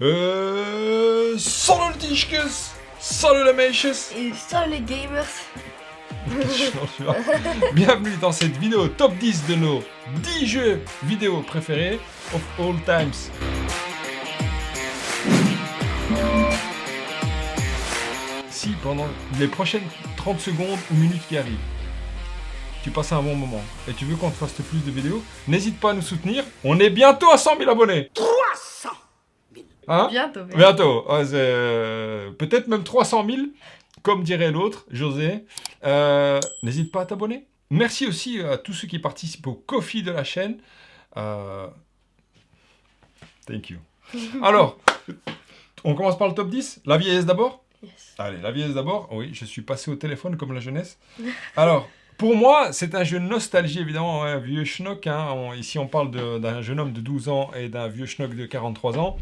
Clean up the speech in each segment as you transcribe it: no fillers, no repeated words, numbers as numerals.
Salut les tichkes, salut les mèches. Et salut les gamers. Bienvenue dans cette vidéo top 10 de nos 10 jeux vidéo préférés of all times. Si pendant les prochaines 30 secondes ou minutes qui arrivent, tu passes un bon moment et tu veux qu'on te fasse plus de vidéos, n'hésite pas à nous soutenir. On est bientôt à 100 000 abonnés. 300 000. Hein? Bientôt. Ouais, peut-être même 300 000, comme dirait l'autre, José. N'hésite pas à t'abonner. Merci aussi à tous ceux qui participent au Ko-fi de la chaîne. Thank you. Alors, on commence par le top 10. La vieillesse d'abord. Yes. Allez, la vieillesse d'abord. Oui, je suis passé au téléphone comme la jeunesse. Alors, pour moi, c'est un jeu de nostalgie, évidemment, un vieux schnock. Hein. Ici, on parle d'un jeune homme de 12 ans et d'un vieux schnock de 43 ans.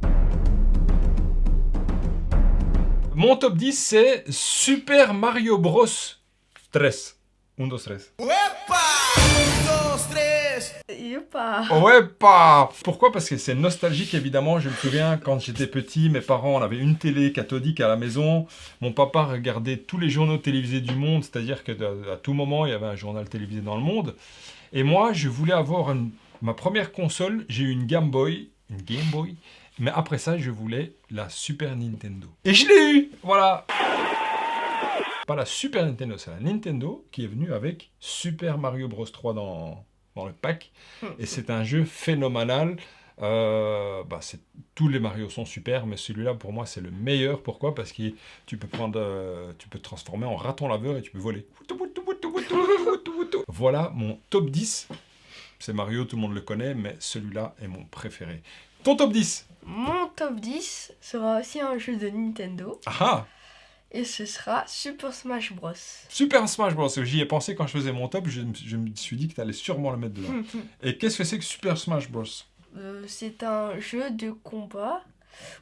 Mon top 10, c'est Super Mario Bros. 3. 1, 2, 3. Youpa. Ouais, pas. Pourquoi? Parce que c'est nostalgique, évidemment. Je me souviens, quand j'étais petit, mes parents, on avait une télé cathodique à la maison. Mon papa regardait tous les journaux télévisés du monde, c'est-à-dire qu'à tout moment, il y avait un journal télévisé dans le monde. Et moi, je voulais avoir ma première console. J'ai eu une Game Boy. Mais après ça, je voulais la Super Nintendo. Et je l'ai eu. Voilà. Pas la Super Nintendo, c'est la Nintendo qui est venue avec Super Mario Bros 3 dans le pack. Et c'est un jeu phénoménal. Tous les Mario sont super, mais celui-là, pour moi, c'est le meilleur. Pourquoi? Parce que tu peux te transformer en raton laveur et tu peux voler. Voilà mon top 10. C'est Mario, tout le monde le connaît, mais celui-là est mon préféré. Ton top 10? Mon top 10 sera aussi un jeu de Nintendo. Ah! Et ce sera Super Smash Bros. Super Smash Bros. J'y ai pensé quand je faisais mon top, je me suis dit que tu allais sûrement le mettre dedans. Et qu'est-ce que c'est que Super Smash Bros? C'est un jeu de combat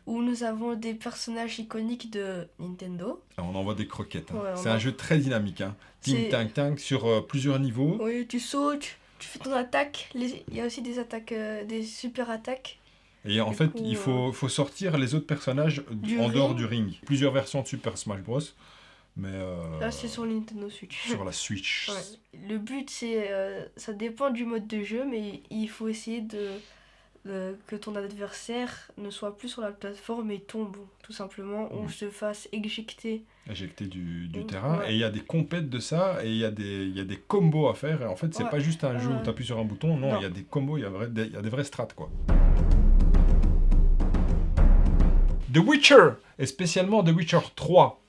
où nous avons des personnages iconiques de Nintendo. On envoie des croquettes. Hein. Ouais, c'est un jeu très dynamique. Hein. Ting, tang, tang, sur plusieurs niveaux. Oui, tu sautes, tu fais ton attaque. Il y a aussi des attaques, des super attaques. Et en fait, il faut sortir les autres personnages en dehors du ring. Plusieurs versions de Super Smash Bros. Mais là, c'est sur Nintendo Switch. Sur la Switch. Ouais. Le but, c'est... ça dépend du mode de jeu, mais il faut essayer que ton adversaire ne soit plus sur la plateforme et tombe, tout simplement, ou se fasse éjecter. Éjecter du terrain. Ouais. Et il y a des compètes de ça, et il y a des combos à faire. Et en fait, c'est pas juste un jeu où tu appuies sur un bouton. Non, il y a des combos, il y a des vrais strats, quoi. The Witcher, et spécialement The Witcher 3.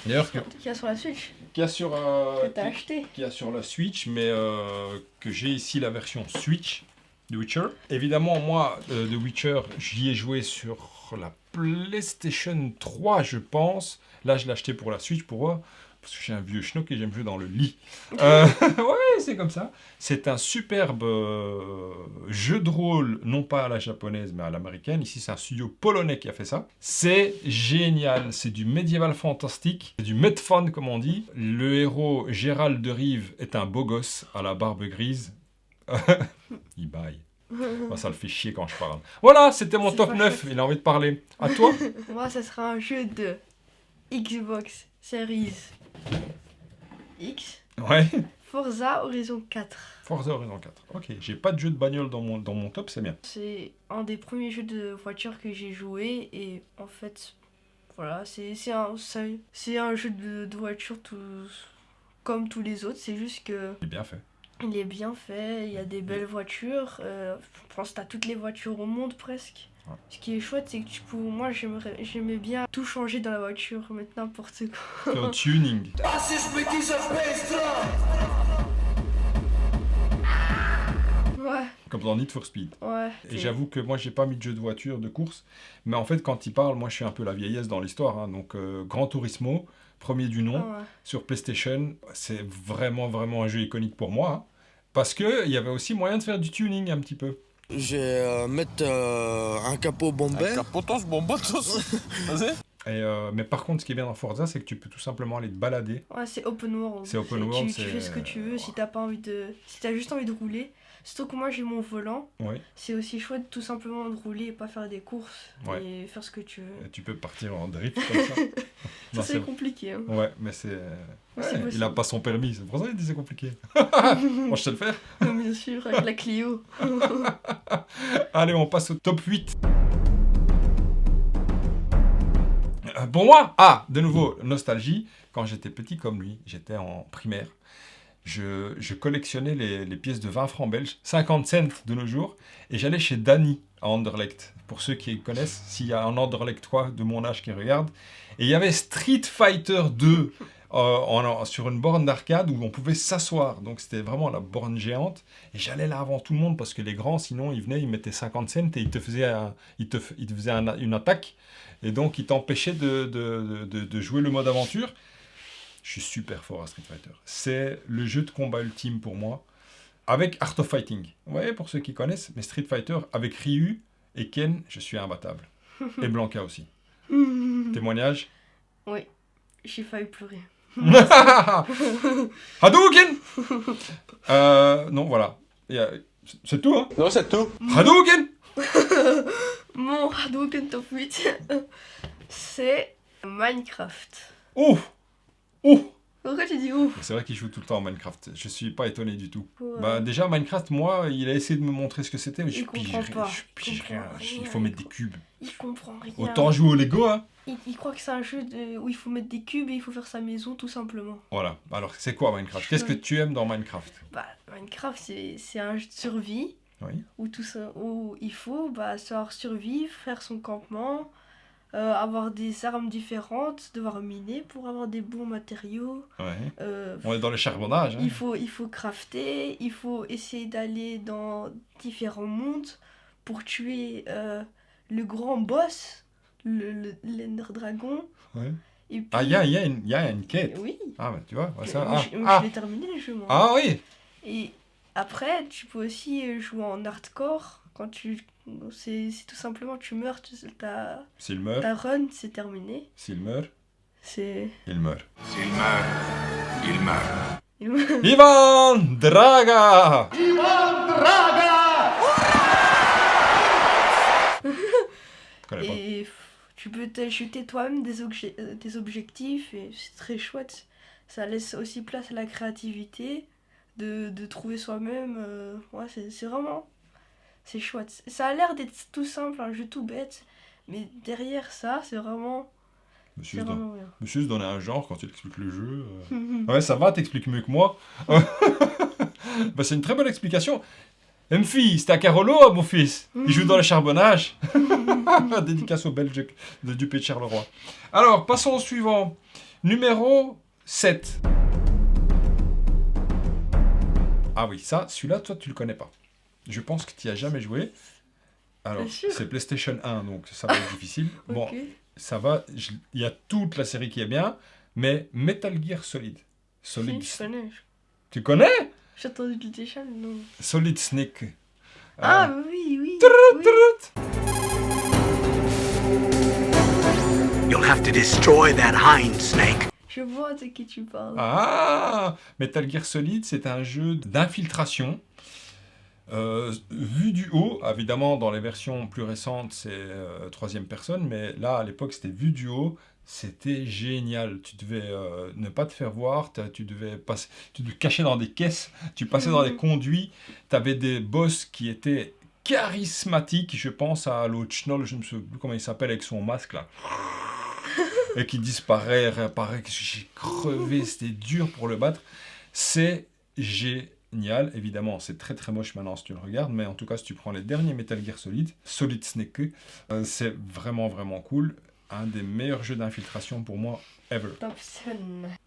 D'ailleurs, Qui a sur la Switch. Qui a sur la Switch, mais que j'ai ici la version Switch The Witcher. Évidemment, moi, The Witcher, j'y ai joué sur la PlayStation 3, je pense. Là, je l'ai acheté pour la Switch, pourquoi? Parce que je suis un vieux schnock et j'aime jouer dans le lit. Ouais, c'est comme ça. C'est un superbe jeu de rôle, non pas à la japonaise, mais à l'américaine. Ici, c'est un studio polonais qui a fait ça. C'est génial. C'est du médiéval fantastique. C'est du Medfun, comme on dit. Le héros, Gérald de Rive, est un beau gosse à la barbe grise. Il baille. Moi, ça le fait chier quand je parle. Voilà, c'était mon top 9. Il a envie de parler. À toi? Moi, ça sera un jeu de Xbox Series X. Ouais. Forza Horizon 4. Forza Horizon 4. Ok, j'ai pas de jeu de bagnole dans mon top, c'est bien. C'est un des premiers jeux de voiture que j'ai joué et en fait, voilà, c'est un jeu de voiture comme tous les autres. C'est juste que Il est bien fait. il est bien fait, il y a des belles voitures. Je pense que t'as toutes les voitures au monde presque. Ouais. Ce qui est chouette, c'est que moi j'aimais bien tout changer dans la voiture, mettre n'importe quoi. Le tuning. Ouais. Comme dans Need for Speed. Ouais. Et j'avoue que moi j'ai pas mis de jeu de voiture, de course. Mais en fait, quand il parle, moi je suis un peu la vieillesse dans l'histoire. Hein. Donc Gran Turismo, premier du nom, sur PlayStation, c'est vraiment un jeu iconique pour moi. Hein. Parce qu'il y avait aussi moyen de faire du tuning un petit peu. Je vais mettre un capot bombé. Un capotos bombotos. Vas-y. Mais par contre, ce qui est bien dans Forza, c'est que tu peux tout simplement aller te balader. Ouais, c'est open world. C'est open world, tu fais ce que tu veux si t'as pas envie de... Si t'as juste envie de rouler. Surtout que moi j'ai mon volant. Ouais. C'est aussi chouette tout simplement de rouler et pas faire des courses. Ouais. Et faire ce que tu veux. Et tu peux partir en drift comme ça. Non, c'est compliqué. Hein. Ouais, mais c'est... il a pas son permis, c'est pour ça qu'il dit c'est compliqué. Bon, je sais le faire. Bien sûr, avec la Clio. Allez, on passe au top 8. Pour moi, de nouveau, nostalgie. Quand j'étais petit comme lui, j'étais en primaire. Je collectionnais les pièces de 20 francs belges, 50 cents de nos jours, et j'allais chez Danny à Anderlecht. Pour ceux qui connaissent, s'il y a un Anderlechtois de mon âge qui regarde. Et il y avait Street Fighter 2 sur une borne d'arcade où on pouvait s'asseoir. Donc c'était vraiment la borne géante. Et j'allais là avant tout le monde parce que les grands, sinon, ils venaient, ils mettaient 50 cents et ils te faisaient, une attaque. Et donc, ils t'empêchaient de jouer le mode aventure. Je suis super fort à Street Fighter. C'est le jeu de combat ultime pour moi, avec Art of Fighting. Vous voyez, pour ceux qui connaissent, mais Street Fighter, avec Ryu et Ken, je suis imbattable. Et Blanca aussi. Témoignage? Oui, j'ai failli pleurer. Hadouken! Non, voilà. C'est tout, hein? Non, c'est tout. Hadouken! Mon Hadouken top 8, c'est Minecraft. Ouf! Ouf! Pourquoi tu dis ouf? C'est vrai qu'il joue tout le temps à Minecraft. Je suis pas étonné du tout. Ouais. Bah déjà Minecraft, moi, il a essayé de me montrer ce que c'était, mais Il comprend pas. Il faut mettre des cubes. Il comprend rien. Autant jouer au Lego, hein. Il croit que c'est un jeu où il faut mettre des cubes et il faut faire sa maison tout simplement. Voilà. Alors c'est quoi Minecraft? Qu'est-ce que tu aimes dans Minecraft? Bah Minecraft c'est un jeu de survie. Oui. Où il faut savoir survivre, faire son campement, avoir des armes différentes, devoir miner pour avoir des bons matériaux. Ouais. On est dans le charbonnage. Hein. Il faut crafter, il faut essayer d'aller dans différents mondes pour tuer le grand boss, l'Ender Dragon. Ouais. Et puis... Ah, il y a une quête. Oui. Ah, bah tu vois. Ouais, je l'ai terminé le jeu, moi. Ah oui. Et après, tu peux aussi jouer en hardcore. Quand c'est tout simplement, tu meurs, S'il meurt. ta run, c'est terminé. S'il meurt. Il meurt. S'il meurt, il meurt. Ivan Draga! Et tu peux t'ajouter toi-même des objectifs et c'est très chouette. Ça laisse aussi place à la créativité, de trouver soi-même. Ouais, c'est vraiment... C'est chouette. Ça a l'air d'être tout simple, un jeu tout bête, mais derrière ça, c'est vraiment... Monsieur se donne un genre quand il explique le jeu. Ouais, ça va, t'expliques mieux que moi. Bah, c'est une très bonne explication. M-Fille, c'était à Carolo, mon fils. Il joue dans le charbonnage. Dédicace au Belge de Dupé de Charleroi. Alors, passons au suivant. Numéro 7. Ah oui, celui-là, toi, tu le connais pas. Je pense que tu n'y as jamais joué. Alors, c'est PlayStation 1, donc ça va être difficile. Bon, Okay. Ça va. Il y a toute la série qui est bien, mais Metal Gear Solid. Si, je connais. Tu connais? J'ai entendu le déjà, non. Solid Snake. Ah oui. You'll have to destroy that hind snake. Je vois de qui tu parles. Ah, Metal Gear Solid, c'est un jeu d'infiltration. Vu du haut, évidemment dans les versions plus récentes c'est troisième personne, mais là à l'époque c'était vu du haut, c'était génial. Tu devais ne pas te faire voir, tu devais te cacher dans des caisses, tu passais dans des conduits, tu avais des boss qui étaient charismatiques. Je pense à l'autre Schnoll, je ne sais plus comment il s'appelle, avec son masque là. Et qui disparaît, réapparaît, que j'ai crevé, c'était dur pour le battre. C'est génial, évidemment, c'est très très moche maintenant si tu le regardes, mais en tout cas si tu prends les derniers Metal Gear Solid Snake, c'est vraiment vraiment cool. Un des meilleurs jeux d'infiltration pour moi ever. Top 7.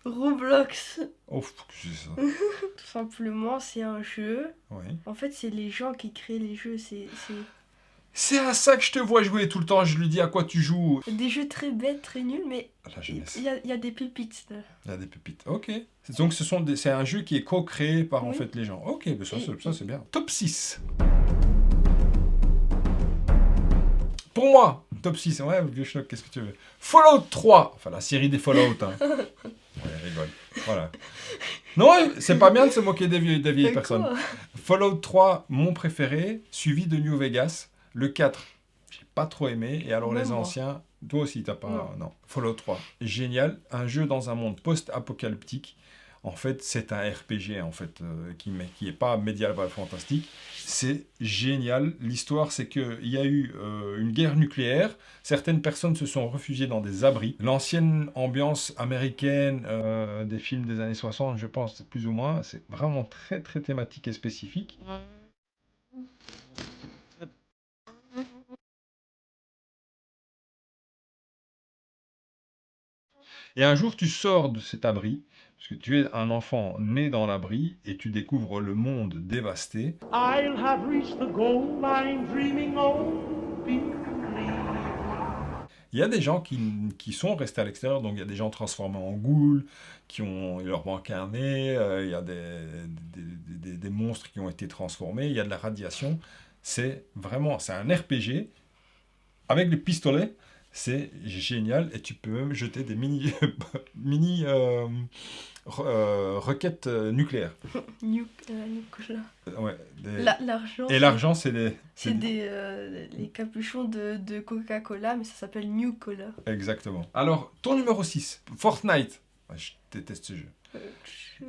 Roblox. Oh, c'est ça. Tout simplement, c'est un jeu. Ouais. En fait, c'est les gens qui créent les jeux. C'est à ça que je te vois jouer tout le temps. Je lui dis à quoi tu joues. Des jeux très bêtes, très nuls, mais La jeunesse. il y a des pépites. Il y a des pépites. Ok. Donc c'est un jeu qui est co-créé par en fait les gens. Ok, mais ça c'est bien. Top 6. Pour moi, top 6, ouais, vieux schnock, qu'est-ce que tu veux? Fallout 3, enfin la série des Fallout. Hein. Ouais, rigole. Voilà. Non, c'est pas bien de se moquer des vieilles personnes. Fallout 3, mon préféré, suivi de New Vegas. Le 4, j'ai pas trop aimé. Et alors Même les moi. anciens, toi aussi t'as pas... Non. Fallout 3, génial. Un jeu dans un monde post-apocalyptique. En fait, c'est un RPG en fait, qui est pas médiéval fantastique. C'est génial. L'histoire, c'est qu'il y a eu une guerre nucléaire. Certaines personnes se sont réfugiées dans des abris. L'ancienne ambiance américaine des films des années 60, je pense, plus ou moins, c'est vraiment très, très thématique et spécifique. Et un jour, tu sors de cet abri, parce que tu es un enfant né dans l'abri, et tu découvres le monde dévasté. I'll have reached the goal line, dreaming of being free. Il y a des gens qui sont restés à l'extérieur, donc il y a des gens transformés en ghouls, il leur manque un nez, il y a des monstres qui ont été transformés, il y a de la radiation. C'est un RPG avec des pistolets. C'est génial et tu peux même jeter des mini roquettes nucléaires. Nicolas. Ouais, L'argent. et l'argent, c'est les capuchons de Coca-Cola, mais ça s'appelle New Cola. Exactement. Alors, ton numéro 6, Fortnite. Ouais, je déteste ce jeu.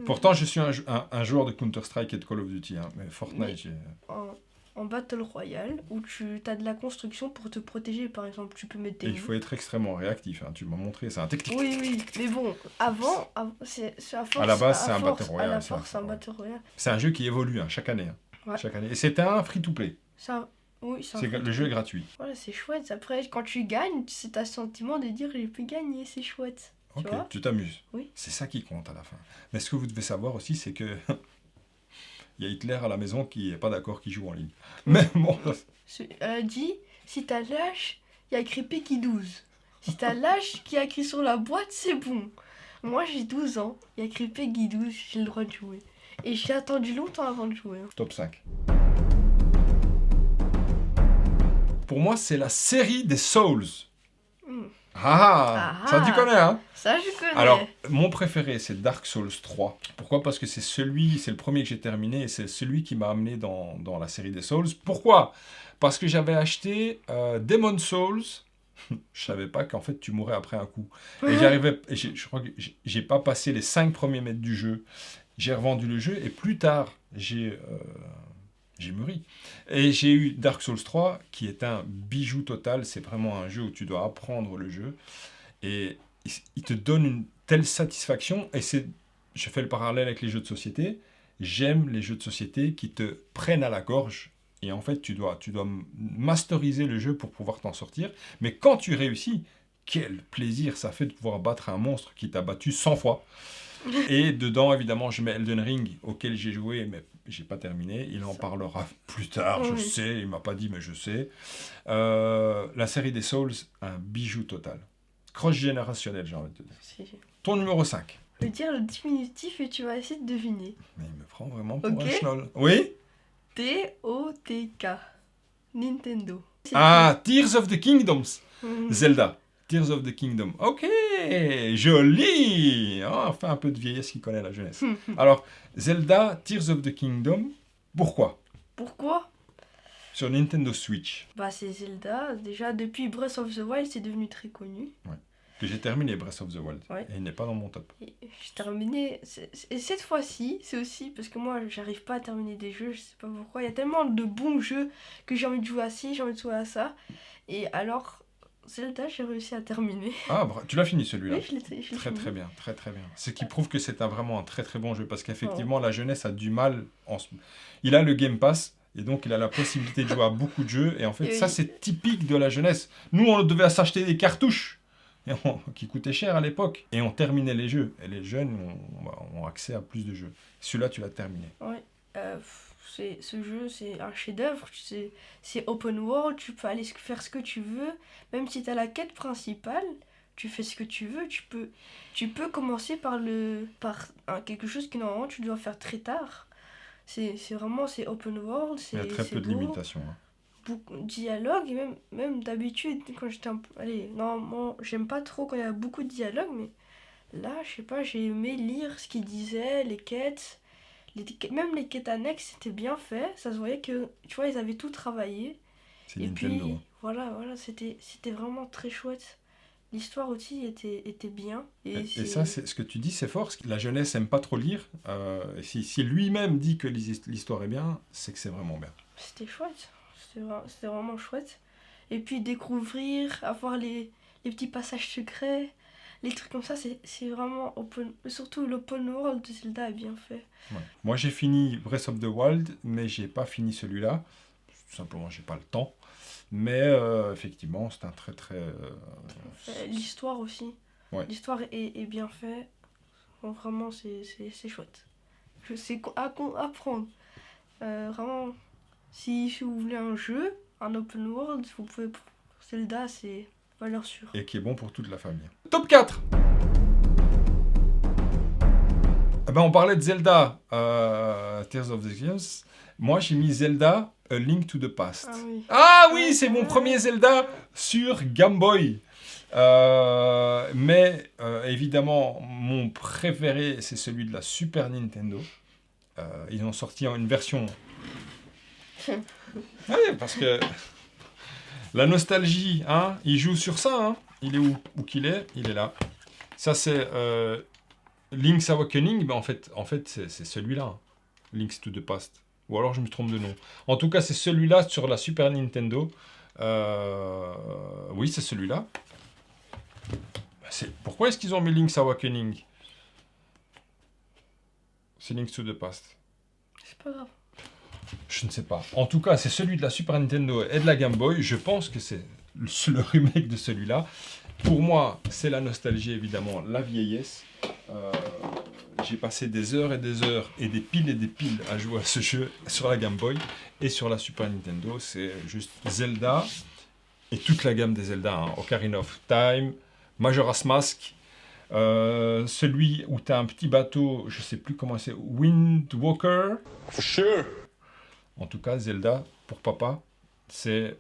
Pourtant, je suis un joueur de Counter-Strike et de Call of Duty, hein, mais Fortnite, En Battle Royale, où tu as de la construction pour te protéger, par exemple, tu peux mettre des... Et il faut être extrêmement réactif, hein. Tu m'as montré, c'est un technique. Oui, mais bon, avant c'est à force... À la base, c'est un force, Battle Royale. À la force, c'est un Battle Royale. C'est un jeu qui évolue chaque année. Hein. Ouais. Chaque année. Et c'est un free-to-play. Le jeu est gratuit. Voilà, c'est chouette. Après, quand tu gagnes, c'est un sentiment de dire j'ai pu gagner, c'est chouette. Ok, tu t'amuses. Oui. C'est ça qui compte à la fin. Mais ce que vous devez savoir aussi, c'est que il y a Hitler à la maison qui n'est pas d'accord qu'il joue en ligne. Mais bon... dit, si t'as l'âge, il y a écrit Peggy 12. Si t'as l'âge qui a écrit sur la boîte, c'est bon. Moi, j'ai 12 ans, il y a écrit Peggy 12, j'ai le droit de jouer. Et j'ai attendu longtemps avant de jouer. Top 5. Pour moi, c'est la série des Souls. Ça tu connais, hein? Ça, je connais. Alors, mon préféré, c'est Dark Souls 3. Pourquoi? Parce que c'est le premier que j'ai terminé et c'est celui qui m'a amené dans la série des Souls. Pourquoi? Parce que j'avais acheté Demon Souls. Je savais pas qu'en fait, tu mourais après un coup. Et je crois que j'ai pas passé les 5 premiers mètres du jeu. J'ai revendu le jeu et plus tard, j'ai mûri. Et j'ai eu Dark Souls 3, qui est un bijou total. C'est vraiment un jeu où tu dois apprendre le jeu. Et il te donne une telle satisfaction. Et je fais le parallèle avec les jeux de société. J'aime les jeux de société qui te prennent à la gorge. Et en fait, tu dois masteriser le jeu pour pouvoir t'en sortir. Mais quand tu réussis, quel plaisir ça fait de pouvoir battre un monstre qui t'a battu 100 fois. Et dedans, évidemment, je mets Elden Ring, auquel j'ai joué, mais j'ai pas terminé. Il en parlera plus tard, je sais. Il m'a pas dit, mais je sais. La série des Souls, un bijou total. Cross-générationnel, j'ai envie de te dire. Ton numéro 5. Je vais dire le diminutif et tu vas essayer de deviner. Mais il me prend vraiment pour un schnoll. Oui? T-O-T-K. Nintendo. Tears of the Kingdoms. Zelda. Tears of the Kingdom. Ok, joli. Enfin, un peu de vieillesse qui connaît la jeunesse. Alors, Zelda, Tears of the Kingdom, pourquoi? Sur Nintendo Switch. C'est Zelda. Déjà, depuis Breath of the Wild, c'est devenu très connu. Ouais. Que j'ai terminé Breath of the Wild. Ouais. Et il n'est pas dans mon top. J'ai terminé. Et cette fois-ci, c'est aussi parce que moi, j'arrive pas à terminer des jeux, je sais pas pourquoi. Il y a tellement de bons jeux que j'ai envie de jouer à ci, j'ai envie de jouer à ça. Et alors, Zelda, j'ai réussi à terminer. Tu l'as fini celui-là? Oui, je l'ai fini. Très bien, très bien. Ce qui prouve que c'est vraiment un très très bon jeu parce qu'effectivement, la jeunesse a du mal. Il a le Game Pass. Et donc, il a la possibilité de jouer à beaucoup de jeux. Et en fait, ça, c'est typique de la jeunesse. Nous, on devait s'acheter des cartouches qui coûtaient cher à l'époque. Et on terminait les jeux. Et les jeunes ont accès à plus de jeux. Celui-là, tu l'as terminé. Oui. Ce jeu, c'est un chef-d'œuvre. C'est open world. Tu peux aller faire ce que tu veux. Même si tu as la quête principale, tu fais ce que tu veux. Tu peux commencer par quelque chose que normalement, tu dois faire très tard. C'est open world. Il y a très peu de limitations. Hein. beaucoup de dialogue, et même d'habitude, quand j'étais un peu... Allez, normalement, j'aime pas trop quand il y a beaucoup de dialogue, mais là, je sais pas, j'ai aimé lire ce qu'ils disaient, les quêtes, même les quêtes annexes, c'était bien fait, ça se voyait que, tu vois, ils avaient tout travaillé, C'est et Nintendo. puis, voilà, c'était vraiment très chouette. L'histoire aussi était bien. Et ça, c'est, ce que tu dis, c'est fort. Parce que la jeunesse aime pas trop lire. Si lui-même dit que l'histoire est bien, c'est que c'est vraiment bien. C'était chouette. C'était vraiment chouette. Et puis découvrir, avoir les petits passages secrets, les trucs comme ça, c'est vraiment surtout l'open world de Zelda est bien fait. Ouais. Moi, j'ai fini Breath of the Wild, mais j'ai pas fini celui-là. Tout simplement, j'ai pas le temps. Mais effectivement, c'est un très très... L'histoire aussi. Ouais. L'histoire est bien faite. Bon, vraiment, c'est chouette. C'est apprendre. Vraiment, si vous voulez un jeu, un open world, vous pouvez... Zelda, c'est valeur sûre. Et qui est bon pour toute la famille. Top 4. On parlait de Zelda, Tears of the Kingdoms. Moi, j'ai mis Zelda, A Link to the Past. Ah oui. Ah oui, c'est mon premier Zelda sur Game Boy. Mais évidemment, mon préféré, c'est celui de la Super Nintendo. Ils ont sorti une version... Oui, parce que la nostalgie, hein, il joue sur ça. Hein. Il est où qu'il est, il est là. Ça, c'est Link's Awakening. Mais en fait c'est celui-là. Hein. Link's to the Past. Ou alors je me trompe de nom. En tout cas, c'est celui-là sur la Super Nintendo. Oui, c'est celui-là. Pourquoi est-ce qu'ils ont mis Link's Awakening? C'est Link's to the Past. C'est pas grave. Je ne sais pas. En tout cas, c'est celui de la Super Nintendo et de la Game Boy. Je pense que c'est le remake de celui-là. Pour moi, c'est la nostalgie, évidemment, la vieillesse. J'ai passé des heures et des piles à jouer à ce jeu sur la Game Boy et sur la Super Nintendo. C'est juste Zelda et toute la gamme des Zelda. Hein. Ocarina of Time, Majora's Mask, celui où tu as un petit bateau, je ne sais plus comment c'est, Wind Walker. For sure. En tout cas, Zelda, pour papa, c'est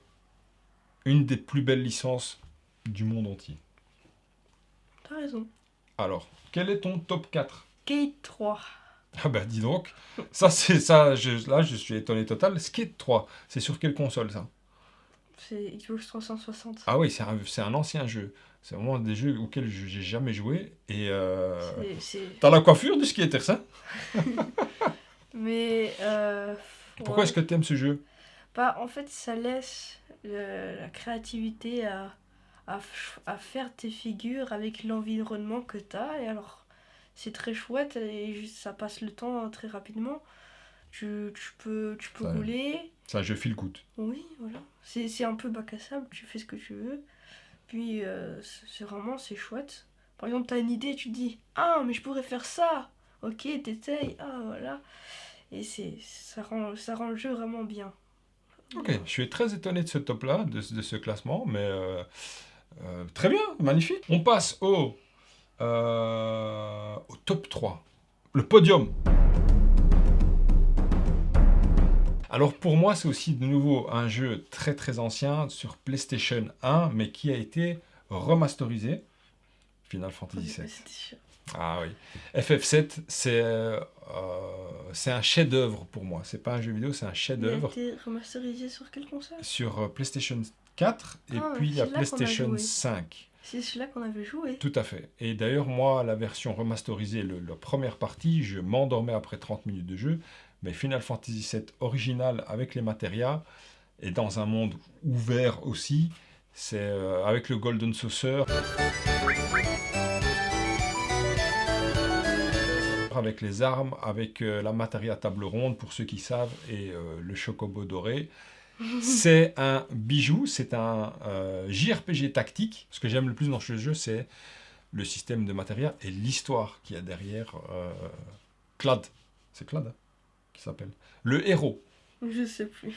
une des plus belles licences du monde entier. T'as raison. Alors, quel est ton top 4? Skate 3. Ah bah dis donc, ça c'est ça, là je suis étonné total. Skate 3, c'est sur quelle console ça? C'est Xbox 360. Ah oui, c'est un ancien jeu. C'est vraiment des jeux auxquels j'ai jamais joué. Et t'as la coiffure du skater, ça? Mais Pourquoi ouais. est-ce que t'aimes ce jeu? Bah, en fait, ça laisse la créativité à faire tes figures avec l'environnement que t'as. Et alors, c'est très chouette et ça passe le temps très rapidement. Tu peux rouler. C'est un jeu feel good. Oui, voilà. C'est un peu bac à sable, tu fais ce que tu veux. Puis, c'est chouette. Par exemple, t'as une idée, tu te dis « Ah, mais je pourrais faire ça !» Ok, t'essayes, ah, voilà. Et ça rend le jeu vraiment bien. Ok, je suis très étonné de ce top-là, de ce classement, mais très bien, magnifique. On passe au top 3, le podium. Alors pour moi, c'est aussi de nouveau un jeu très très ancien sur PlayStation 1, mais qui a été remasterisé. Final Fantasy VII. Ah oui. FF7, c'est un chef-d'œuvre pour moi. C'est pas un jeu vidéo, c'est un chef-d'œuvre. Il a été remasterisé sur quelle console? Sur PlayStation 4 et puis la PlayStation 5. C'est celui-là qu'on avait joué. Tout à fait. Et d'ailleurs, moi, la version remasterisée, la première partie, je m'endormais après 30 minutes de jeu. Mais Final Fantasy VII original avec les matérias et dans un monde ouvert aussi, c'est avec le Golden Saucer, avec les armes, avec la matéria table ronde pour ceux qui savent et le chocobo doré. C'est un bijou, c'est un JRPG tactique. Ce que j'aime le plus dans ce jeu, c'est le système de matéria et l'histoire qu'il y a derrière. Clad, c'est Clad hein, qui s'appelle. Le héros. Je sais plus.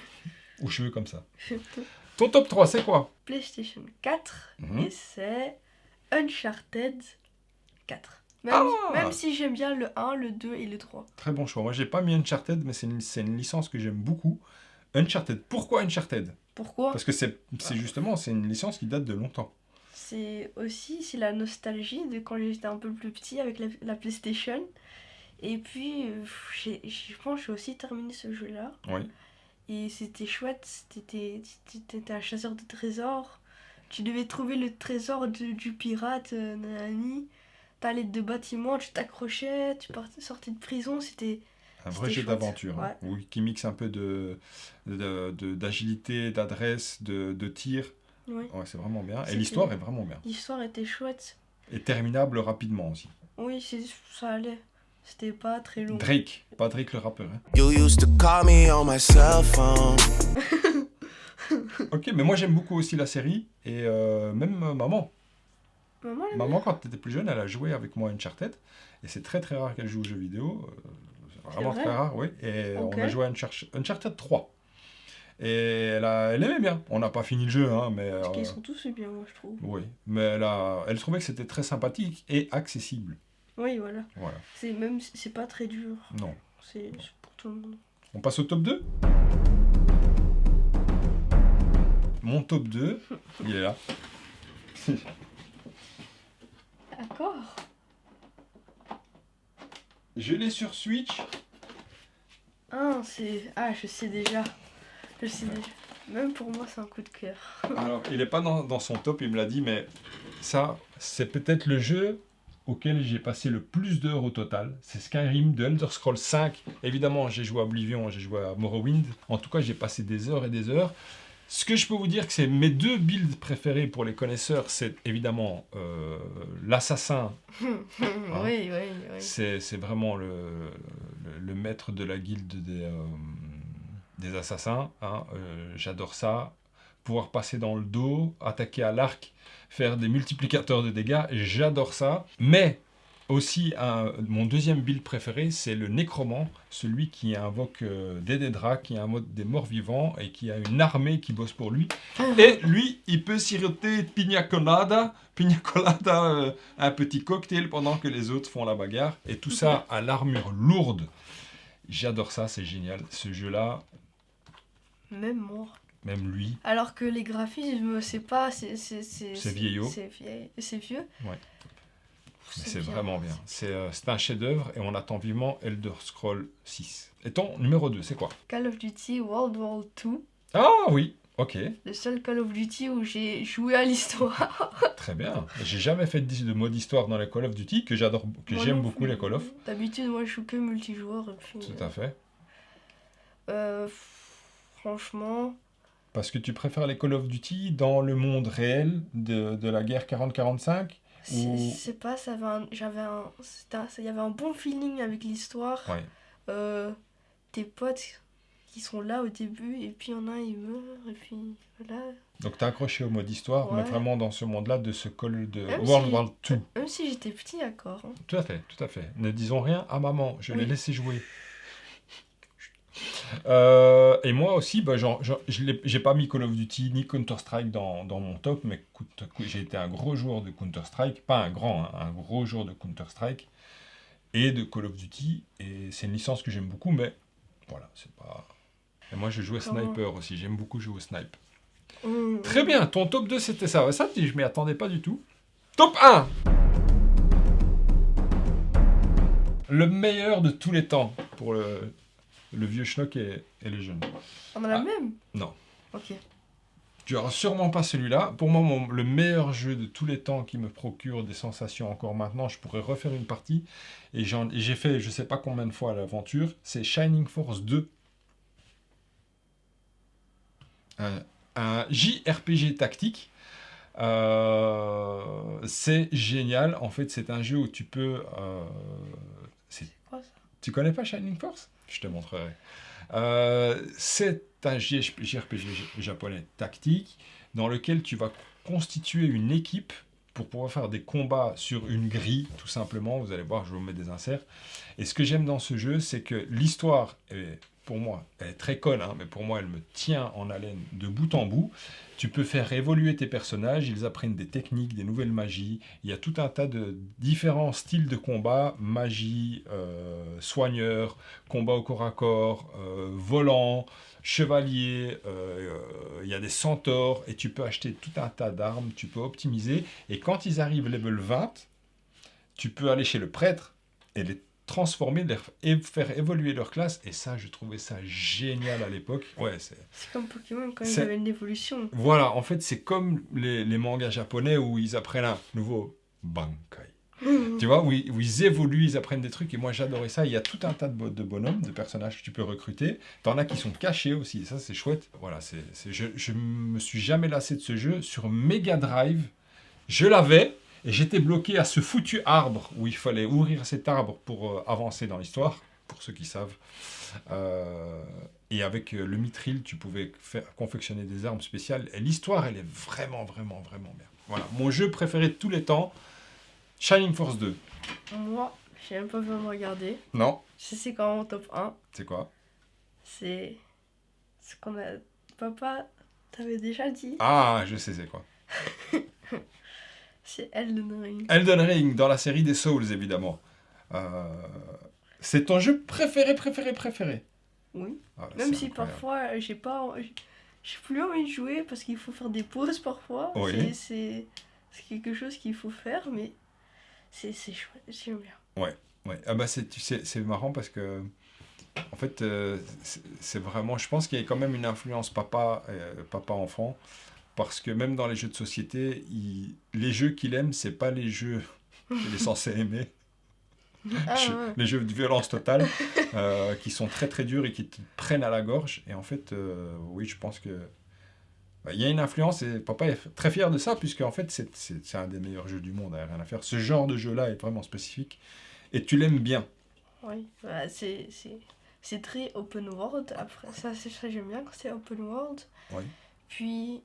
Ou cheveux comme ça. Ton top 3, c'est quoi? PlayStation 4 et c'est Uncharted 4. Ah Même si j'aime bien le 1, le 2 et le 3. Très bon choix. Moi, j'ai pas mis Uncharted, mais c'est une licence que j'aime beaucoup. Uncharted. Pourquoi Uncharted? Pourquoi? Parce que c'est justement, c'est une licence qui date de longtemps. C'est la nostalgie de quand j'étais un peu plus petit avec la PlayStation. Et puis, je pense que j'ai aussi terminé ce jeu-là. Oui. Et c'était chouette, t'étais un chasseur de trésors. Tu devais trouver le trésor du pirate, nanani. T'allais de bâtiment, tu t'accrochais, sortais de prison, c'était vrai jeu chouette. d'aventure, Ouais. oui, qui mixe un peu d'agilité, d'adresse, de tir. Oui. Ouais, c'est vraiment bien. Et C'était- l'histoire est vraiment bien. L'histoire était chouette. Et terminable rapidement aussi. Oui, ça allait. C'était pas très long. Drake, pas Drake le rappeur. Hein. You used to call me on my cell phone. Ok, mais moi j'aime beaucoup aussi la série. Et même maman. Maman, elle Maman, quand elle était plus jeune, elle a joué avec moi à Uncharted. Et c'est très très rare qu'elle joue aux jeux vidéo. C'est vraiment vrai très rare, oui. Et Ok. on a joué à Uncharted 3. Et elle aimait bien. On n'a pas fini le jeu, hein, mais... parce qu'ils sont tous bien, moi, je trouve. Oui, mais elle trouvait que c'était très sympathique et accessible. Oui, voilà. Voilà. C'est pas très dur. Non. C'est pour tout le monde. On passe au top 2. Mon top 2, il est là. D'accord. Je l'ai sur Switch. Je sais déjà. Je sais déjà. Même pour moi, c'est un coup de cœur. Alors, il n'est pas dans son top, il me l'a dit, mais ça, c'est peut-être le jeu auquel j'ai passé le plus d'heures au total. C'est Skyrim de Elder Scrolls 5. Évidemment, j'ai joué à Oblivion, j'ai joué à Morrowind. En tout cas, j'ai passé des heures et des heures. Ce que je peux vous dire, que c'est mes deux builds préférés pour les connaisseurs, c'est évidemment l'assassin. Oui. C'est vraiment le maître de la guilde des assassins. Hein. J'adore ça. Pouvoir passer dans le dos, attaquer à l'arc, faire des multiplicateurs de dégâts, j'adore ça. Mais aussi, mon deuxième build préféré, c'est le nécromant, celui qui invoque des Daedra, qui invoque des morts vivants et qui a une armée qui bosse pour lui. Et lui, il peut siroter pina colada, un petit cocktail pendant que les autres font la bagarre. Et tout ça à l'armure lourde. J'adore ça, c'est génial. Ce jeu-là, Même moi. même lui, Alors que les graphismes, c'est pas... C'est vieillot. C'est vieux. Ouais. Mais c'est bien. vraiment bien. C'est un chef-d'œuvre et on attend vivement Elder Scrolls 6. Et ton numéro 2, c'est quoi? Call of Duty World War II. Ah oui, ok, Le seul Call of Duty où j'ai joué à l'histoire. très bien. J'ai jamais fait de mode histoire dans les Call of Duty, que Moi j'aime non beaucoup plus. les Call of. D'habitude, moi, je joue que multijoueur. Et puis, Tout à fait. franchement... Parce que tu préfères les Call of Duty dans le monde réel de la guerre 40-45 ou... C'est pas, il y avait un bon feeling avec l'histoire. Ouais. Tes potes qui sont là au début, et puis il y en a, ils meurent, et puis voilà. Donc t'as accroché au mode histoire, mais Ouais. vraiment dans ce monde-là de ce Call de Même World si- War II. Même si j'étais petit, d'accord. Hein. Tout à fait, tout à fait. Ne disons rien à maman, je l'ai Oui. laissé jouer. Et moi aussi, j'ai pas mis Call of Duty ni Counter-Strike dans mon top, mais j'ai été un gros joueur de Counter-Strike, pas un grand, hein, un gros joueur de Counter-Strike et de Call of Duty, et c'est une licence que j'aime beaucoup, mais voilà, c'est pas... Et moi je jouais sniper aussi, j'aime beaucoup jouer au snipe. Très bien, ton top 2 c'était ça, ça je m'y attendais pas du tout. Top 1! Le meilleur de tous les temps pour le vieux schnock et les jeunes. On a la même? Non. Ok. Tu n'auras sûrement pas celui-là. Pour moi, le meilleur jeu de tous les temps qui me procure des sensations encore maintenant, je pourrais refaire une partie. Et j'ai fait je sais pas combien de fois l'aventure, c'est Shining Force 2. Un JRPG tactique. C'est génial. En fait, c'est un jeu où tu peux... C'est quoi ça? Tu connais pas Shining Force? Je te montrerai. C'est un JRPG japonais tactique dans lequel tu vas constituer une équipe pour pouvoir faire des combats sur une grille, tout simplement. Vous allez voir, je vais vous mettre des inserts. Et ce que j'aime dans ce jeu, c'est que l'histoire, pour moi, elle est très conne, hein, mais pour moi, elle me tient en haleine de bout en bout. Tu peux faire évoluer tes personnages, ils apprennent des techniques, des nouvelles magies. Il y a tout un tas de différents styles de combat, magie, soigneur, combat au corps à corps, volant, chevalier, il y a des centaures, et tu peux acheter tout un tas d'armes, tu peux optimiser, et quand ils arrivent level 20, tu peux aller chez le prêtre et les transformer, et faire évoluer leur classe, et ça, je trouvais ça génial à l'époque. Ouais, c'est comme Pokémon quand ils avaient une évolution. Voilà, en fait, c'est comme les mangas japonais où ils apprennent un nouveau Bankai. Tu vois, où ils évoluent, ils apprennent des trucs, et moi j'adorais ça. Il y a tout un tas de bonhommes, de personnages que tu peux recruter. T'en as qui sont cachés aussi, ça c'est chouette. Voilà, je me suis jamais lassé de ce jeu. Sur Mega Drive, je l'avais, et j'étais bloqué à ce foutu arbre où il fallait ouvrir cet arbre pour avancer dans l'histoire, pour ceux qui savent. Et avec le mithril, tu pouvais confectionner des armes spéciales. Et l'histoire, elle est vraiment, vraiment, vraiment bien. Voilà, mon jeu préféré de tous les temps, Shining Force 2. Moi, j'ai même pas besoin de regarder. Non. Je sais quand même mon top 1. C'est quoi? C'est ce qu'on a... Papa, t'avais déjà dit. Ah, je sais c'est quoi. C'est Elden Ring. Elden Ring, dans la série des Souls, évidemment. C'est ton jeu préféré? Oui. Ah, même si parfois, j'ai plus envie de jouer parce qu'il faut faire des pauses parfois. Oui. C'est quelque chose qu'il faut faire, mais c'est chouette, j'aime bien. Ouais. Ah bah c'est marrant parce que en fait c'est vraiment, je pense qu'il y a quand même une influence papa-enfant, parce que même dans les jeux de société, les jeux qu'il aime, c'est pas les jeux qu'il est censé aimer. Les jeux de violence totale qui sont très très durs et qui te prennent à la gorge. Et en fait, oui, je pense que il y a une influence, et papa est très fier de ça, puisque en fait c'est un des meilleurs jeux du monde, il n'y a rien à faire. Ce genre de jeu-là est vraiment spécifique, et tu l'aimes bien. Oui, bah, c'est très open world, après ça j'aime bien quand c'est open world. Oui. Puis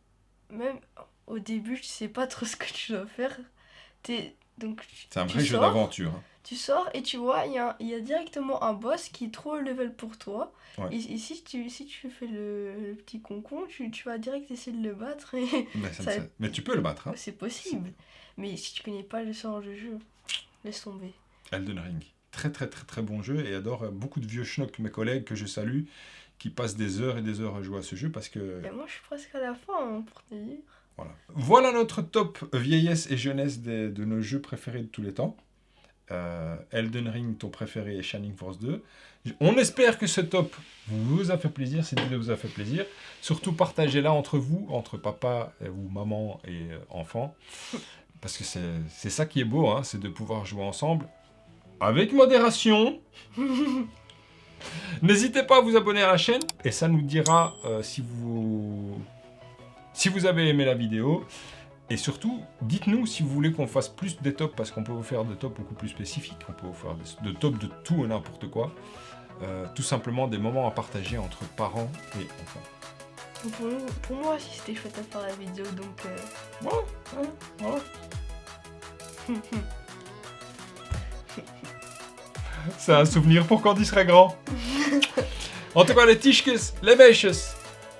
même au début tu sais pas trop ce que tu dois faire, c'est un vrai jeu d'aventure. Tu sors et tu vois, il y a directement un boss qui est trop level pour toi. Ouais. Et si tu fais le petit concon, tu vas direct essayer de le battre. Et mais tu peux le battre. Hein. C'est possible. Mais si tu connais pas le sort de jeu, laisse tomber. Elden Ring. Très très très très bon jeu, et adore beaucoup de vieux schnocks, mes collègues que je salue, qui passent des heures et des heures à jouer à ce jeu parce que... Et moi je suis presque à la fin, pour te dire. Voilà notre top vieillesse et jeunesse de nos jeux préférés de tous les temps. Elden Ring, ton préféré, et Shining Force 2. On espère que ce top vous a fait plaisir. Cette vidéo vous a fait plaisir. Surtout partagez-la entre vous, entre papa ou maman et enfant. Parce que c'est ça qui est beau, hein, c'est de pouvoir jouer ensemble avec modération. N'hésitez pas à vous abonner à la chaîne, et ça nous dira si vous avez aimé la vidéo. Et surtout, dites-nous si vous voulez qu'on fasse plus des tops, parce qu'on peut vous faire des tops beaucoup plus spécifiques. On peut vous faire des tops de tout et n'importe quoi. Tout simplement des moments à partager entre parents et enfants. Pour moi aussi, c'était chouette à faire la vidéo, donc... Ouais. C'est un souvenir pour quand il serait grand. En tout cas, les tischkes, les bêches,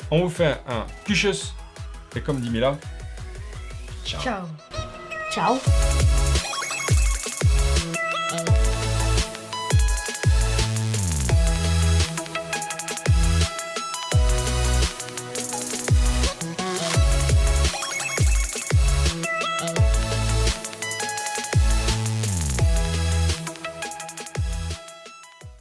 on vous fait un kuchus. Et comme dit Mila, ciao. Ciao.